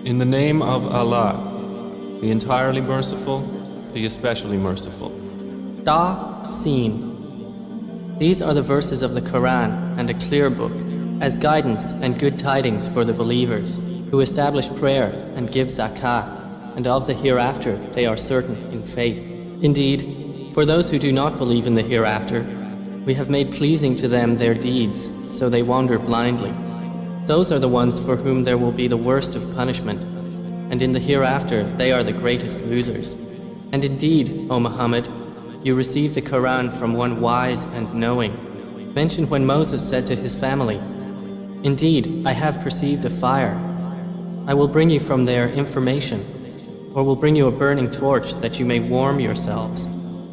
In the name of Allah, the entirely merciful, the especially merciful. Ta, Sin. These are the verses of the Quran and a clear book, as guidance and good tidings for the believers, who establish prayer and give zakah, and of the hereafter they are certain in faith. Indeed, for those who do not believe in the hereafter, we have made pleasing to them their deeds, so they wander blindly. Those are the ones for whom there will be the worst of punishment, and in the hereafter they are the greatest losers. And indeed, O Muhammad, you received the Quran from one wise and knowing. Mention when Moses said to his family, "Indeed, I have perceived a fire. I will bring you from there information, or will bring you a burning torch that you may warm yourselves."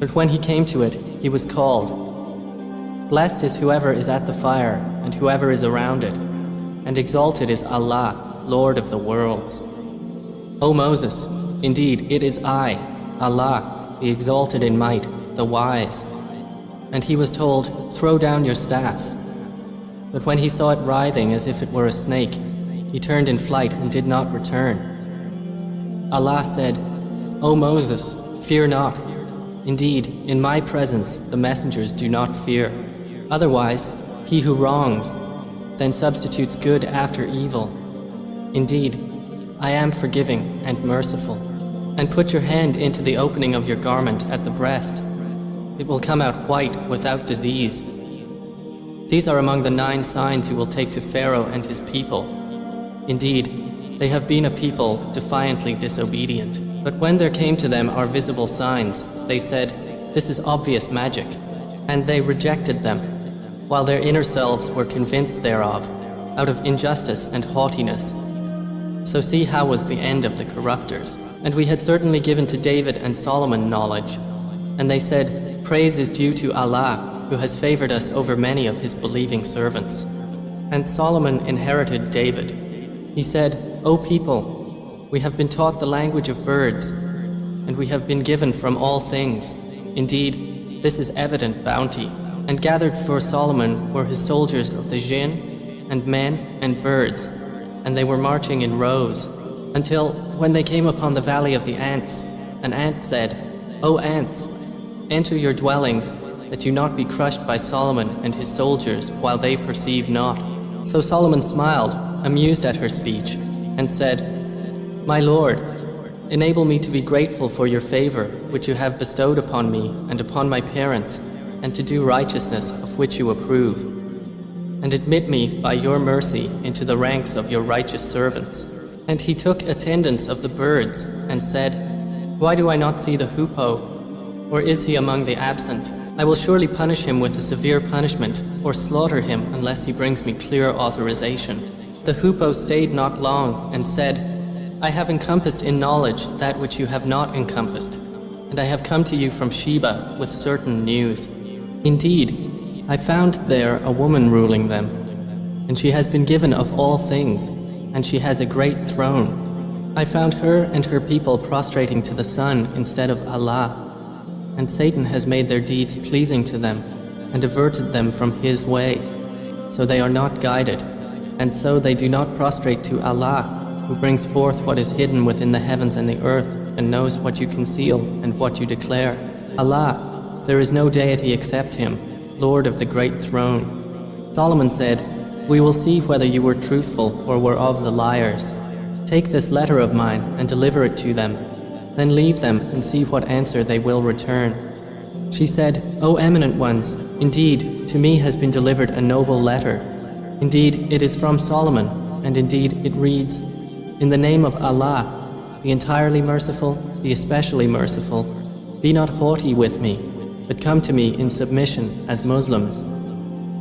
But when he came to it, he was called. Blessed is whoever is at the fire, and whoever is around it, and exalted is Allah, Lord of the worlds. O Moses, indeed it is I, Allah, the exalted in might, the wise. And he was told, "Throw down your staff." But when he saw it writhing as if it were a snake, he turned in flight and did not return. Allah said, "O Moses, fear not. Indeed, in my presence the messengers do not fear. Otherwise, he who wrongs, then substitutes good after evil. Indeed, I am forgiving and merciful. And put your hand into the opening of your garment at the breast. It will come out white without disease. These are among the 9 signs you will take to Pharaoh and his people. Indeed, they have been a people defiantly disobedient. But when there came to them our visible signs, they said, "This is obvious magic." And they rejected them, while their inner selves were convinced thereof, out of injustice and haughtiness. So see how was the end of the corruptors. And we had certainly given to David and Solomon knowledge. And they said, "Praise is due to Allah, who has favored us over many of his believing servants." And Solomon inherited David. He said, "O people, we have been taught the language of birds, and we have been given from all things. Indeed, this is evident bounty." And gathered for Solomon were his soldiers of the jinn, and men and birds, and they were marching in rows, until when they came upon the valley of the ants, an ant said, "O ants, enter your dwellings, that you not be crushed by Solomon and his soldiers while they perceive not." So Solomon smiled, amused at her speech, and said, "My Lord, enable me to be grateful for your favor which you have bestowed upon me and upon my parents, and to do righteousness of which you approve. And admit me by your mercy into the ranks of your righteous servants." And he took attendance of the birds and said, "Why do I not see the hoopoe? Or is he among the absent? I will surely punish him with a severe punishment, or slaughter him unless he brings me clear authorization." The hoopoe stayed not long and said, "I have encompassed in knowledge that which you have not encompassed, and I have come to you from Sheba with certain news. Indeed, I found there a woman ruling them, and she has been given of all things, and she has a great throne. I found her and her people prostrating to the sun instead of Allah, and Satan has made their deeds pleasing to them, and averted them from his way, so they are not guided, and so they do not prostrate to Allah, who brings forth what is hidden within the heavens and the earth, and knows what you conceal and what you declare. Allah, there is no deity except him, Lord of the great throne." Solomon said, "We will see whether you were truthful or were of the liars. Take this letter of mine and deliver it to them. Then leave them and see what answer they will return." She said, "O eminent ones, indeed, to me has been delivered a noble letter. Indeed, it is from Solomon, and indeed it reads, 'In the name of Allah, the entirely merciful, the especially merciful, be not haughty with me, but come to me in submission as Muslims.'"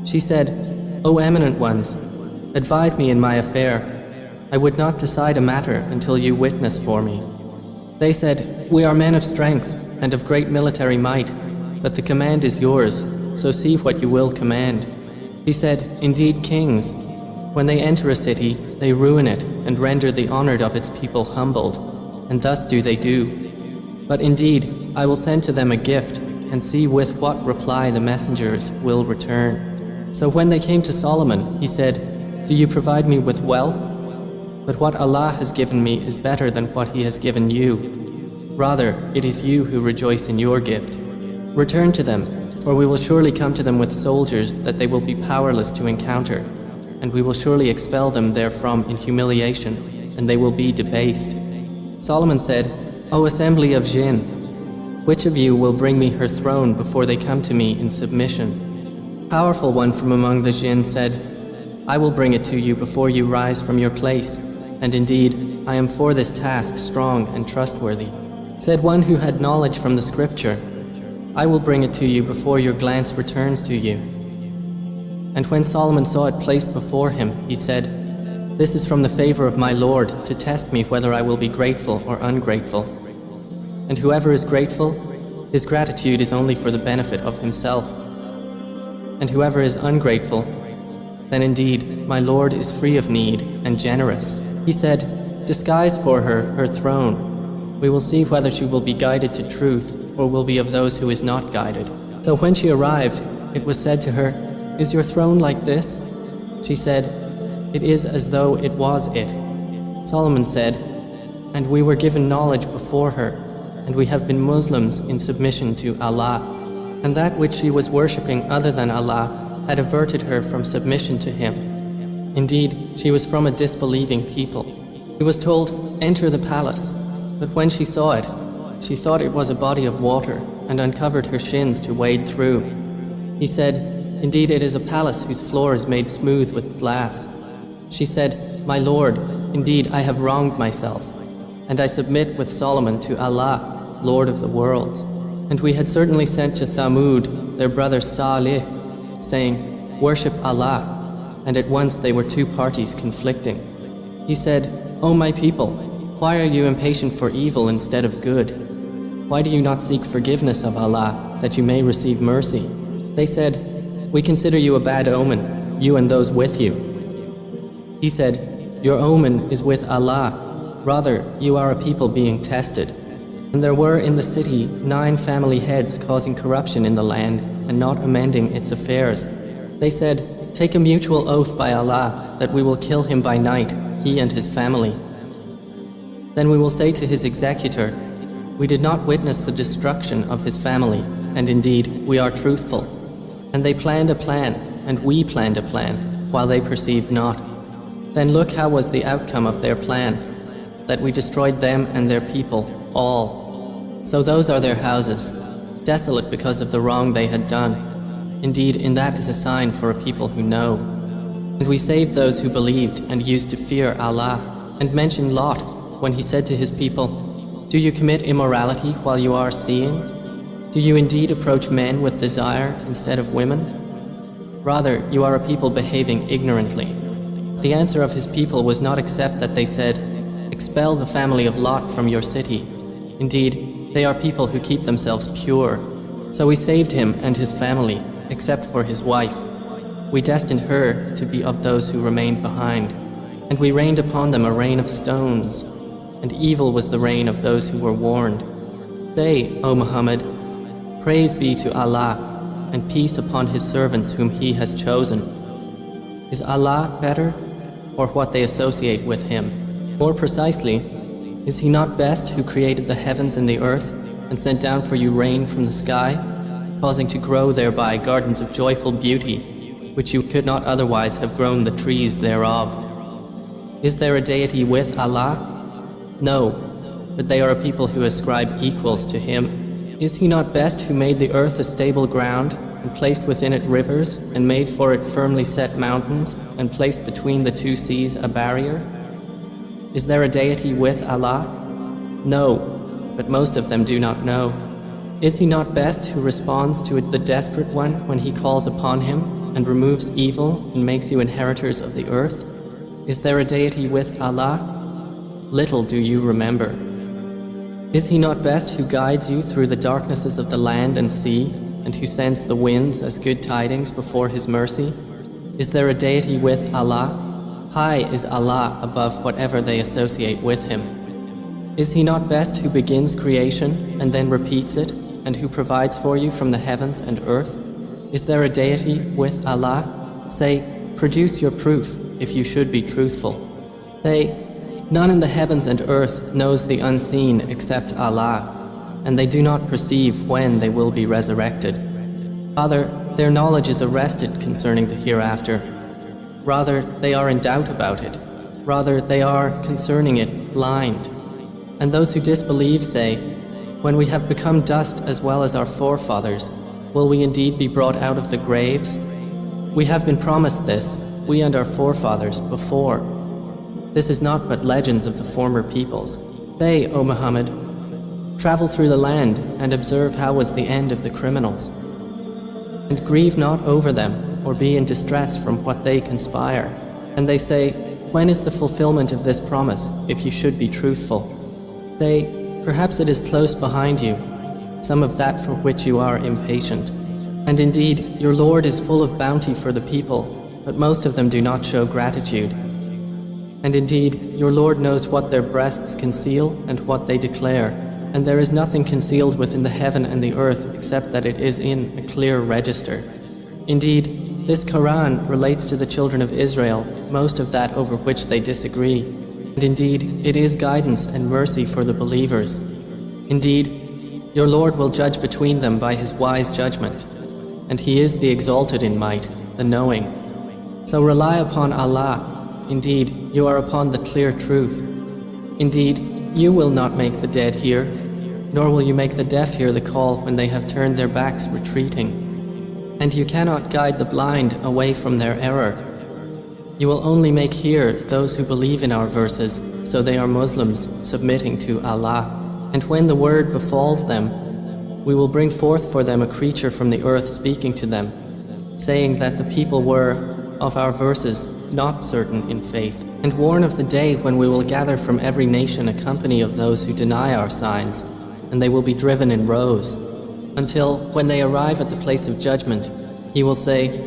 She said, "O eminent ones, advise me in my affair. I would not decide a matter until you witness for me." They said, "We are men of strength and of great military might, but the command is yours, so see what you will command." He said, "Indeed, kings, when they enter a city, they ruin it and render the honored of its people humbled, and thus do they do. But indeed, I will send to them a gift, and see with what reply the messengers will return." So when they came to Solomon, he said, "Do you provide me with wealth?" But what Allah has given me is better than what He has given you. Rather, it is you who rejoice in your gift. Return to them, for we will surely come to them with soldiers that they will be powerless to encounter, and we will surely expel them therefrom in humiliation, and they will be debased. Solomon said, O assembly of jinn, which of you will bring me her throne before they come to me in submission? Powerful one from among the jinn said, I will bring it to you before you rise from your place, and indeed, I am for this task strong and trustworthy. Said one who had knowledge from the scripture, I will bring it to you before your glance returns to you. And when Solomon saw it placed before him, he said, This is from the favor of my Lord to test me whether I will be grateful or ungrateful. And whoever is grateful, his gratitude is only for the benefit of himself. And whoever is ungrateful, then indeed my Lord is free of need and generous. He said, Disguise for her throne. We will see whether she will be guided to truth or will be of those who is not guided. So when she arrived, it was said to her, Is your throne like this? She said, It is as though it was it. Solomon said, And we were given knowledge before her, and we have been Muslims in submission to Allah. And that which she was worshipping other than Allah had averted her from submission to Him. Indeed, she was from a disbelieving people. She was told, Enter the palace. But when she saw it, she thought it was a body of water and uncovered her shins to wade through. He said, Indeed, it is a palace whose floor is made smooth with glass. She said, My Lord, indeed I have wronged myself, and I submit with Solomon to Allah, Lord of the worlds. And we had certainly sent to Thamud their brother Salih, saying, Worship Allah. And at once they were two parties conflicting. He said, O my people, why are you impatient for evil instead of good? Why do you not seek forgiveness of Allah, that you may receive mercy? They said, We consider you a bad omen, you and those with you. He said, Your omen is with Allah. Rather, you are a people being tested. And there were in the city 9 family heads causing corruption in the land and not amending its affairs. They said, Take a mutual oath by Allah that we will kill him by night, he and his family. Then we will say to his executor, We did not witness the destruction of his family, and indeed we are truthful. And they planned a plan, and we planned a plan, while they perceived not. Then look how was the outcome of their plan, that we destroyed them and their people, all. So those are their houses, desolate because of the wrong they had done. Indeed, in that is a sign for a people who know. And we saved those who believed and used to fear Allah, and mentioned Lot, when he said to his people, Do you commit immorality while you are seeing? Do you indeed approach men with desire instead of women? Rather, you are a people behaving ignorantly. The answer of his people was not except that they said, Expel the family of Lot from your city. Indeed, they are people who keep themselves pure. So we saved him and his family, except for his wife. We destined her to be of those who remained behind. And we rained upon them a rain of stones. And evil was the reign of those who were warned. Say, O Muhammad, Praise be to Allah, and peace upon His servants whom He has chosen. Is Allah better, or what they associate with Him? More precisely, is He not best who created the heavens and the earth, and sent down for you rain from the sky, causing to grow thereby gardens of joyful beauty, which you could not otherwise have grown the trees thereof? Is there a deity with Allah? No, but they are a people who ascribe equals to Him. Is He not best who made the earth a stable ground, and placed within it rivers, and made for it firmly set mountains, and placed between the 2 seas a barrier? Is there a deity with Allah? No, but most of them do not know. Is He not best who responds to the desperate one when he calls upon Him, and removes evil, and makes you inheritors of the earth? Is there a deity with Allah? Little do you remember. Is He not best who guides you through the darknesses of the land and sea, and who sends the winds as good tidings before His mercy? Is there a deity with Allah? High is Allah above whatever they associate with Him. Is He not best who begins creation and then repeats it, and who provides for you from the heavens and earth? Is there a deity with Allah? Say, produce your proof if you should be truthful. Say, None in the heavens and earth knows the unseen except Allah, and they do not perceive when they will be resurrected. Rather, their knowledge is arrested concerning the hereafter. Rather, they are in doubt about it. Rather, they are, concerning it, blind. And those who disbelieve say, when we have become dust as well as our forefathers, will we indeed be brought out of the graves? We have been promised this, we and our forefathers, before. This is not but legends of the former peoples. Say, O Muhammad, travel through the land and observe how was the end of the criminals. And grieve not over them, or be in distress from what they conspire. And they say, when is the fulfillment of this promise, if you should be truthful? Say, perhaps it is close behind you, some of that for which you are impatient. And indeed, your Lord is full of bounty for the people, but most of them do not show gratitude. And indeed, your Lord knows what their breasts conceal and what they declare, and there is nothing concealed within the heaven and the earth except that it is in a clear register. Indeed, this Quran relates to the children of Israel most of that over which they disagree. And indeed, it is guidance and mercy for the believers. Indeed, your Lord will judge between them by his wise judgment, and he is the exalted in might, the knowing. So rely upon Allah. Indeed, you are upon the clear truth. Indeed, you will not make the dead hear, nor will you make the deaf hear the call when they have turned their backs retreating. And you cannot guide the blind away from their error. You will only make hear those who believe in our verses, so they are Muslims submitting to Allah. And when the word befalls them, we will bring forth for them a creature from the earth speaking to them, saying that the people were, of our verses, not certain in faith, and warn of the day when we will gather from every nation a company of those who deny our signs, and they will be driven in rows, until, when they arrive at the place of judgment, he will say,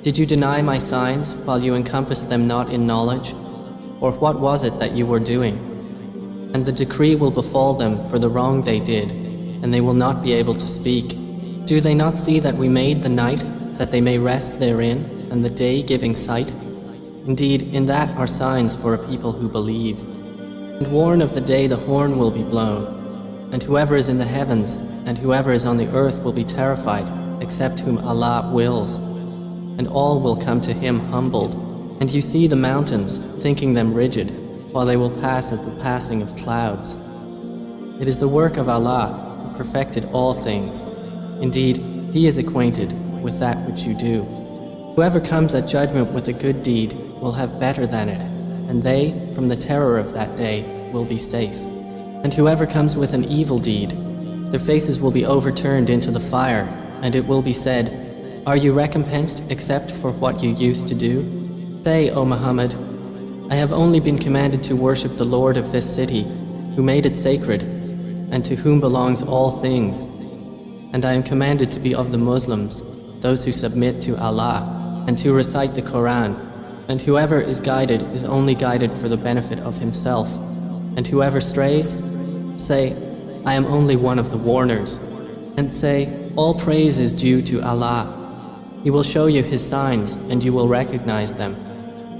did you deny my signs while you encompassed them not in knowledge? Or what was it that you were doing? And the decree will befall them for the wrong they did, and they will not be able to speak. Do they not see that we made the night, that they may rest therein, and the day giving sight? Indeed, in that are signs for a people who believe. And warn of the day the horn will be blown, and whoever is in the heavens and whoever is on the earth will be terrified, except whom Allah wills. And all will come to him humbled. And you see the mountains, thinking them rigid, while they will pass at the passing of clouds. It is the work of Allah, who perfected all things. Indeed, he is acquainted with that which you do. Whoever comes at judgment with a good deed will have better than it, and they, from the terror of that day, will be safe. And whoever comes with an evil deed, their faces will be overturned into the fire, and it will be said, are you recompensed except for what you used to do? Say, O Muhammad, I have only been commanded to worship the Lord of this city, who made it sacred, and to whom belongs all things. And I am commanded to be of the Muslims, those who submit to Allah, and to recite the Quran. And whoever is guided is only guided for the benefit of himself. And whoever strays, say, I am only one of the warners. And say, all praise is due to Allah. He will show you his signs, and you will recognize them.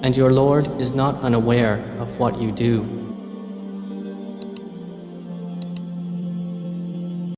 And your Lord is not unaware of what you do.